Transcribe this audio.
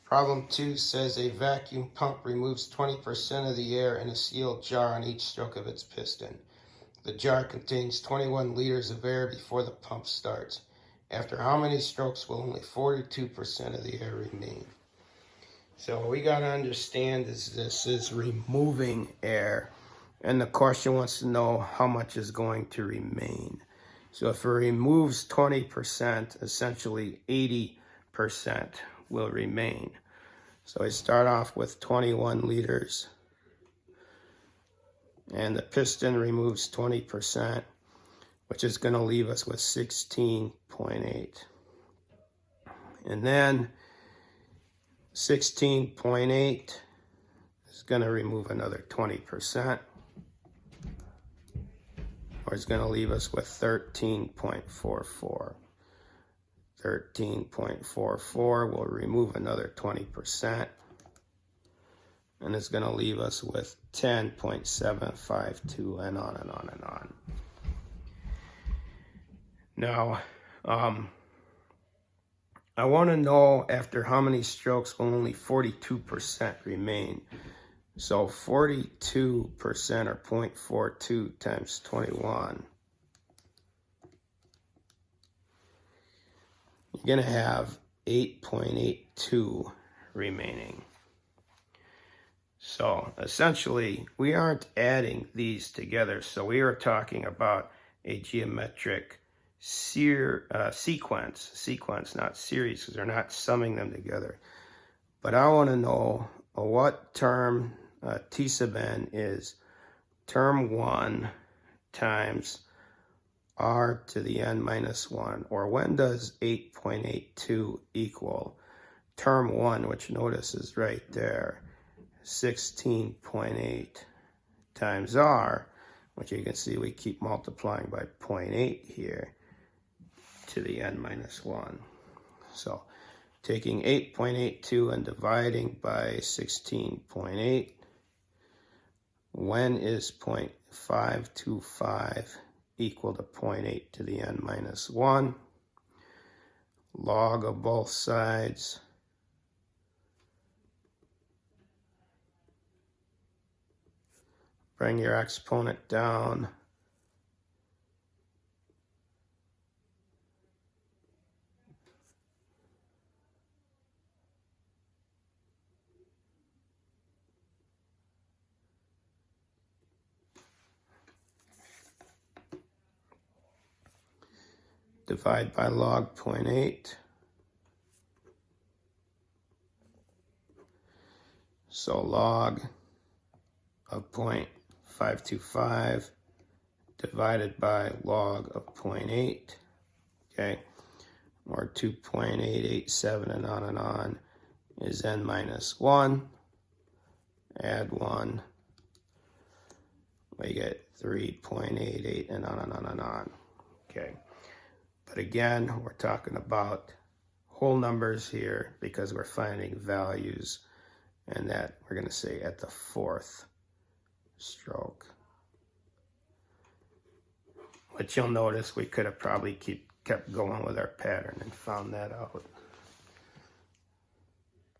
Problem 2 says a vacuum pump removes 20% of the air in a sealed jar on each stroke of its piston. The jar contains 21 liters of air before the pump starts. After how many strokes will only 42% of the air remain? So what we got to understand is this is removing air. And the question wants to know how much is going to remain. So if it removes 20%, essentially 80% will remain. So we start off with 21 liters. And the piston removes 20%, which is going to leave us with 16.8. And then 16.8 is going to remove another 20%, or it's going to leave us with 13.44. 13.44 will remove another 20%, and it's going to leave us with 10.752, and on and on and on. Now, I want to know after how many strokes will only 42% remain. So 42% or 0.42 times 21. You're going to have 8.82 remaining. So essentially, we aren't adding these together. So we are talking about a geometric sequence, not series, because they're not summing them together. But I want to know what term T sub n is term 1 times r to the n minus 1, or when does 8.82 equal term 1, which notice is right there, 16.8 times r, which you can see we keep multiplying by 0.8 here, to the n minus 1. So taking 8.82 and dividing by 16.8, when is 0.525 equal to 0.8 to the n minus 1? Log of both sides. Bring your exponent down. Divide by log 0.8. So log of 0.525 divided by log of 0.8, okay, or 2.887 and on, is n minus 1. Add 1, we get 3.88 and on. Okay. But again, we're talking about whole numbers here because we're finding values, and that we're going to say at the 4th stroke. But you'll notice we could have probably kept going with our pattern and found that out.